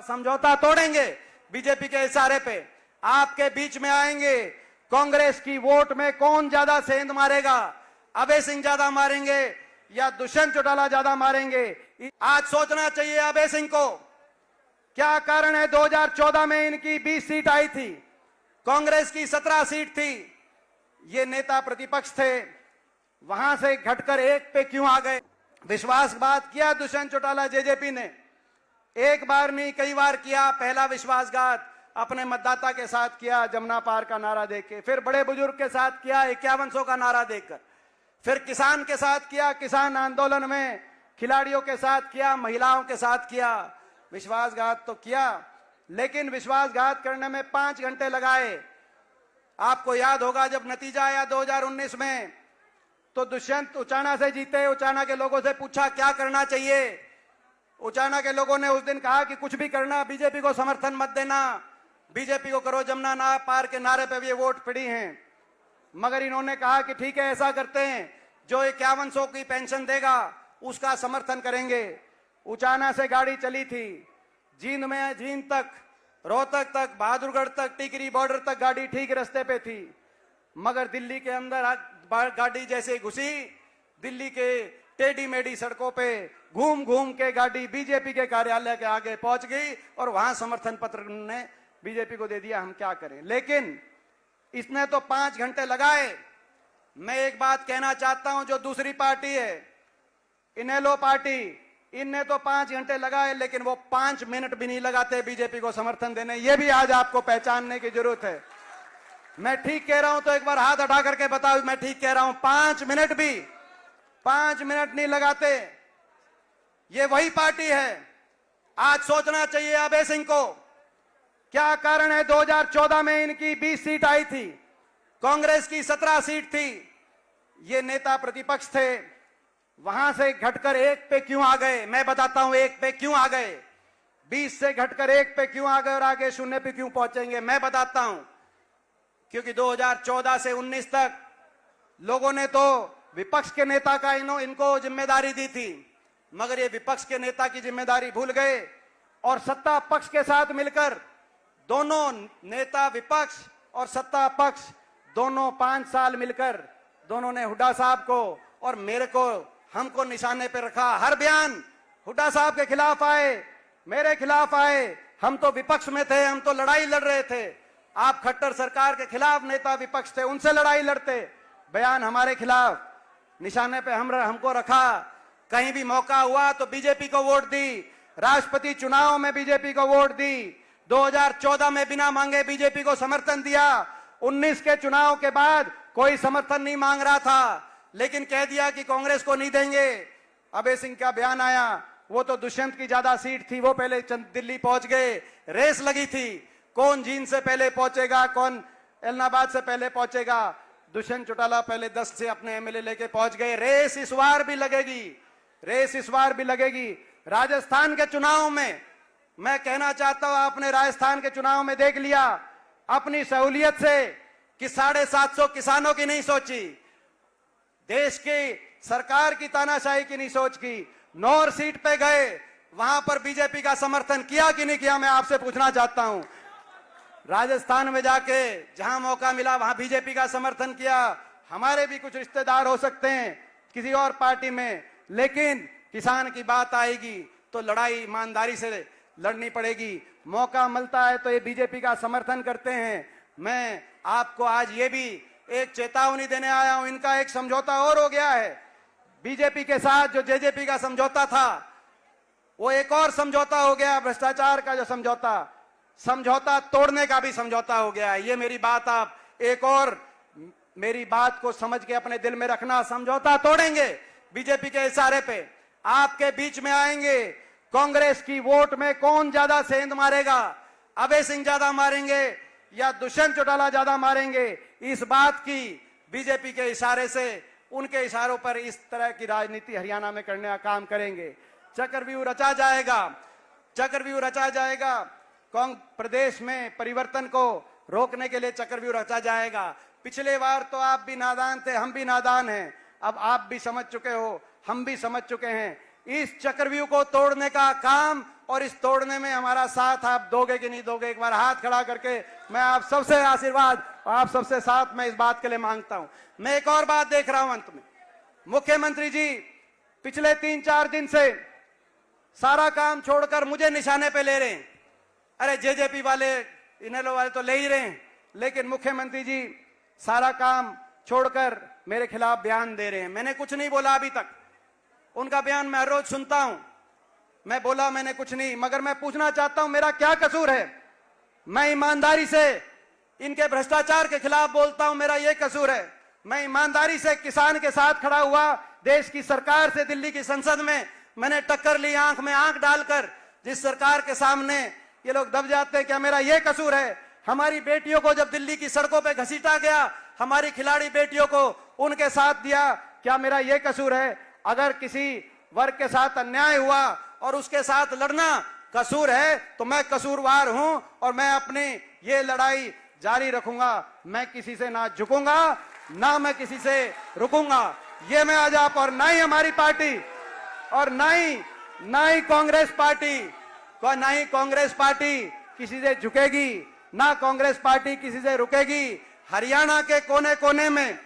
समझौता तोड़ेंगे बीजेपी के इशारे पे। आपके बीच में आएंगे। कांग्रेस की वोट में कौन ज्यादा सेंध मारेगा, अभय सिंह ज्यादा मारेंगे या दुष्यंत चौटाला ज्यादा मारेंगे? आज सोचना चाहिए अभय सिंह को। क्या कारण है 2014 में इनकी 20 सीट आई थी, कांग्रेस की 17 सीट थी। ये नेता प्रतिपक्ष थे, वहां से घटकर 1 पे क्यों आ गए? विश्वासघात किया दुष्यंत चौटाला जेजेपी ने, एक बार नहीं कई बार किया। पहला विश्वासघात अपने मतदाता के साथ किया जमुना पार का नारा देके, फिर बड़े बुजुर्ग के साथ किया 5100 का नारा देकर, फिर किसान के साथ किया, किसान आंदोलन में खिलाड़ियों के साथ किया, महिलाओं के साथ किया। विश्वासघात तो किया, लेकिन विश्वासघात करने में 5 घंटे लगाए। आपको याद होगा जब नतीजा आया 2019 में, तो दुष्यंत उचाना से जीते। उचाना के लोगों से पूछा क्या करना चाहिए, उचाना के लोगों ने उस दिन कहा कि कुछ भी करना, बीजेपी को समर्थन मत देना, बीजेपी को करो, जमुना ना पार के नारे पे ये वोट पड़ी हैं। मगर इन्होंने कहा कि ठीक है ऐसा करते हैं, जो 5100 की पेंशन देगा उसका समर्थन करेंगे। उचाना से गाड़ी चली थी, जींद में, जींद तक, रोहतक तक, बहादुरगढ़ तक, टिकरी बॉर्डर तक गाड़ी ठीक रास्ते पे थी। मगर दिल्ली के अंदर गाड़ी जैसे घुसी, दिल्ली के टेढ़ी मेढ़ी सड़कों पे घूम घूम के गाड़ी बीजेपी के कार्यालय के आगे पहुंच गई और वहां समर्थन पत्र ने बीजेपी को दे दिया। हम क्या करें? लेकिन इसने तो 5 घंटे लगाए। मैं एक बात कहना चाहता हूं, जो दूसरी पार्टी है इनेलो पार्टी, इनने तो 5 घंटे लगाए, लेकिन वो 5 मिनट भी नहीं लगाते बीजेपी को समर्थन देने। ये भी आज आपको पहचानने की जरूरत है। मैं ठीक कह रहा हूं तो एक बार हाथ उठा करके बताओ मैं ठीक कह रहा हूं। 5 मिनट भी, 5 मिनट नहीं लगाते। ये वही पार्टी है। आज सोचना चाहिए अभय सिंह को। क्या कारण है 2014 में इनकी 20 सीट आई थी, कांग्रेस की 17 सीट थी। ये नेता प्रतिपक्ष थे, वहां से घटकर 1 पे क्यों आ गए? मैं बताता हूं 1 पे क्यों आ गए। 20 से घटकर 1 पे क्यों आ गए और आगे 0 पे क्यों पहुंचेंगे? मैं बताता हूं। क्योंकि 2014 से 19 तक लोगों ने तो विपक्ष के नेता का इनको जिम्मेदारी दी थी, मगर ये विपक्ष के नेता की जिम्मेदारी भूल गए और सत्ता पक्ष के साथ मिलकर, दोनों नेता विपक्ष और सत्ता पक्ष दोनों 5 साल मिलकर, दोनों ने हुड्डा साहब को और मेरे को, हमको निशाने पे रखा। हर बयान हुड्डा साहब के खिलाफ आए, मेरे खिलाफ आए। हम तो विपक्ष में थे, हम तो लड़ाई लड़ रहे थे। आप खट्टर सरकार के खिलाफ नेता विपक्ष थे, उनसे लड़ाई लड़ते। बयान हमारे खिलाफ, निशाने पे हमको रखा। कहीं भी मौका हुआ तो बीजेपी को वोट दी। राष्ट्रपति चुनाव में बीजेपी को वोट दी। 2014 में बिना मांगे बीजेपी को समर्थन दिया। 19 के चुनाव के बाद कोई समर्थन नहीं मांग रहा था, लेकिन कह दिया कि कांग्रेस को नहीं देंगे। अभय सिंह का बयान आया, वो तो दुष्यंत की ज्यादा सीट थी, वो पहले दिल्ली पहुंच गए। रेस लगी थी, कौन जींद से पहले पहुंचेगा, कौन इलाहाबाद से पहले पहुंचेगा। दुष्यंत चौटाला पहले 10 से अपने एमएलए लेके पहुंच गए। रेस इस बार भी लगेगी, रेस इस बार भी लगेगी। राजस्थान के चुनाव में मैं कहना चाहता हूं, आपने राजस्थान के चुनाव में देख लिया अपनी सहूलियत से कि 750 किसानों की नहीं सोची, देश की सरकार की तानाशाही की नहीं सोच की। 9 सीट पे गए, वहां पर बीजेपी का समर्थन किया कि नहीं किया, मैं आपसे पूछना चाहता हूं। राजस्थान में जाके जहां मौका मिला वहां बीजेपी का समर्थन किया। हमारे भी कुछ रिश्तेदार हो सकते हैं किसी और पार्टी में, लेकिन किसान की बात आएगी तो लड़ाई ईमानदारी से लड़नी पड़ेगी। मौका मिलता है तो ये बीजेपी का समर्थन करते हैं। मैं आपको आज ये भी एक चेतावनी देने आया हूं, इनका एक समझौता और हो गया है बीजेपी के साथ। जो जेजेपी का समझौता था वो एक और समझौता हो गया, भ्रष्टाचार का जो समझौता तोड़ने का भी समझौता हो गया है। ये मेरी बात आप एक और मेरी बात को समझ के अपने दिल में रखना। समझौता तोड़ेंगे बीजेपी के इशारे पे। आपके बीच में आएंगे। कांग्रेस की वोट में कौन ज्यादा सेंध मारेगा, अभय सिंह ज्यादा मारेंगे या दुष्यंत चौटाला ज्यादा मारेंगे, इस बात की बीजेपी के इशारे से, उनके इशारों पर इस तरह की राजनीति हरियाणा में करने का काम करेंगे। चक्रव्यूह रचा जाएगा, चक्रव्यूह रचा जाएगा। प्रदेश में परिवर्तन को रोकने के लिए चक्रव्यूह रचा जाएगा। पिछले बार तो आप भी नादान थे, हम भी नादान हैं। अब आप भी समझ चुके हो, हम भी समझ चुके हैं। इस चक्रव्यूह को तोड़ने का काम और इस तोड़ने में हमारा साथ आप दोगे कि नहीं दोगे, एक बार हाथ खड़ा करके मैं आप सबसे आशीर्वाद, आप सबसे साथ मैं इस बात के लिए मांगता हूं। मैं एक और बात देख रहा हूं अंत में, मुख्यमंत्री जी पिछले 3-4 दिन से सारा काम छोड़कर मुझे निशाने पे ले रहे हैं। अरे जेजेपी वाले, इनेलो वाले तो ले ही रहे हैं, लेकिन मुख्यमंत्री जी सारा काम छोड़कर मेरे खिलाफ बयान दे रहे हैं। मैंने कुछ नहीं बोला अभी तक, उनका बयान मैं हर रोज सुनता हूं, मैं बोला मैंने कुछ नहीं, मगर मैं पूछना चाहता हूं मेरा क्या कसूर है? मैं ईमानदारी से इनके भ्रष्टाचार के खिलाफ बोलता हूं, मेरा ये कसूर है? मैं ईमानदारी से किसान के साथ खड़ा हुआ, देश की सरकार से दिल्ली की संसद में मैंने टक्कर ली, आंख में आंख डालकर, जिस सरकार के सामने ये लोग दब जाते हैं, क्या मेरा ये कसूर है? हमारी बेटियों को जब दिल्ली की सड़कों पे घसीटा गया, हमारी खिलाड़ी बेटियों को उनके साथ दिया, क्या मेरा ये कसूर है? अगर किसी वर्ग के साथ अन्याय हुआ और उसके साथ लड़ना कसूर है तो मैं कसूरवार हूं और मैं अपनी ये लड़ाई जारी रखूंगा। मैं किसी से ना झुकूंगा, ना मैं किसी से रुकूंगा। ये मैं आज आप, और ना ही हमारी पार्टी, और ना ही कांग्रेस पार्टी किसी से झुकेगी, ना कांग्रेस पार्टी किसी से रुकेगी। हरियाणा के कोने कोने में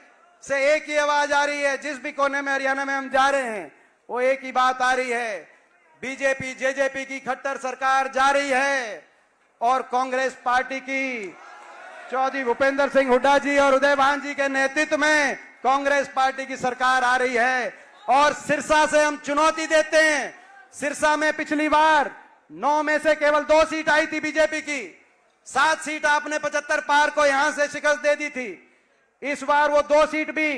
से एक ही आवाज आ रही है, जिस भी कोने में हरियाणा में हम जा रहे हैं वो एक ही बात आ रही है, बीजेपी जेजेपी की खट्टर सरकार जा रही है और कांग्रेस पार्टी की चौधरी भूपेंद्र सिंह हुड्डा जी और उदयभान जी के नेतृत्व में कांग्रेस पार्टी की सरकार आ रही है। और सिरसा से हम चुनौती देते हैं। सिरसा में पिछली बार 9 में से केवल 2 सीट आई थी बीजेपी की, 7 सीट आपने 75 पार को यहां से शिकस्त दे दी थी। इस बार वो 2 सीट भी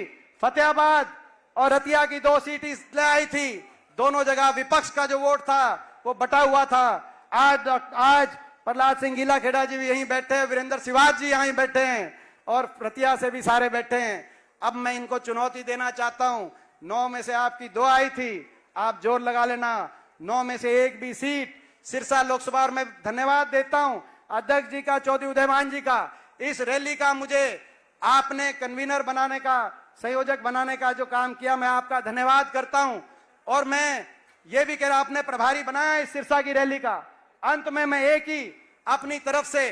फतेहाबाद और रतिया की 2 सीट इसलिए आई थी, दोनों जगह विपक्ष का जो वोट था वो बटा हुआ था। आज प्रहलाद सिंह गीला खेड़ा जी भी यहीं बैठे हैं, वीरेंद्र सिवाज जी यहीं बैठे हैं और रतिया से भी सारे बैठे हैं। अब मैं इनको चुनौती देना चाहता हूं, 9 में से आपकी 2 आई थी, आप जोर लगा लेना, 9 में से 1 भी सीट सिरसा लोकसभा। और मैं धन्यवाद देता हूं अध्यक्ष जी का, चौधरी उदयभान जी का, इस रैली का मुझे आपने कन्वीनर बनाने का, संयोजक बनाने का जो काम किया, मैं आपका धन्यवाद करता हूं। और मैं ये भी कह रहा, आपने प्रभारी बनाया इस सिरसा की रैली का। अंत में मैं एक ही अपनी तरफ से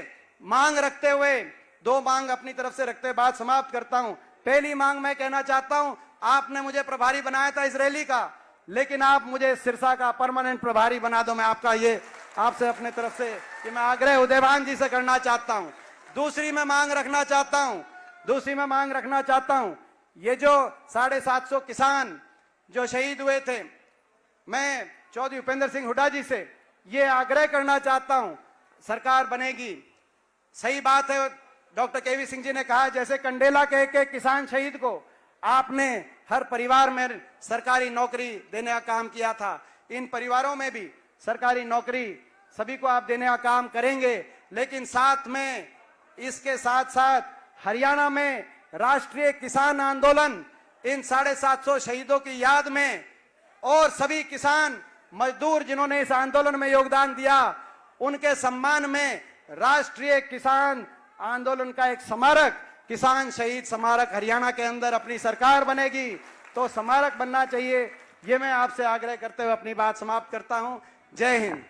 मांग रखते हुए, 2 मांग अपनी तरफ से रखते हुए बात समाप्त करता हूं। पहली मांग मैं कहना चाहता हूं, आपने मुझे प्रभारी बनाया था इस रैली का, लेकिन आप मुझे सिरसा का परमानेंट प्रभारी बना दो। मैं आपका ये आपसे अपने तरफ से कि मैं आग्रह उदयभान जी से करना चाहता हूं। दूसरी मैं मांग रखना चाहता हूं, ये जो 750 किसान जो शहीद हुए थे, मैं चौधरी भूपेंद्र सिंह हुड्डा जी से ये आग्रह करना चाहता हूं, सरकार बनेगी, सही बात है, डॉक्टर केवी सिंह जी ने कहा, जैसे कंडेला के एक किसान शहीद को आपने हर परिवार में सरकारी नौकरी देने का काम किया था, इन परिवारों में भी सरकारी नौकरी सभी को आप देने का काम करेंगे। लेकिन साथ में, इसके साथ साथ हरियाणा में राष्ट्रीय किसान आंदोलन, इन 750 शहीदों की याद में और सभी किसान मजदूर जिन्होंने इस आंदोलन में योगदान दिया, उनके सम्मान में राष्ट्रीय किसान आंदोलन का एक स्मारक, किसान शहीद स्मारक हरियाणा के अंदर अपनी सरकार बनेगी तो स्मारक बनना चाहिए। ये मैं आपसे आग्रह करते हुए अपनी बात समाप्त करता हूं। जय हिंद।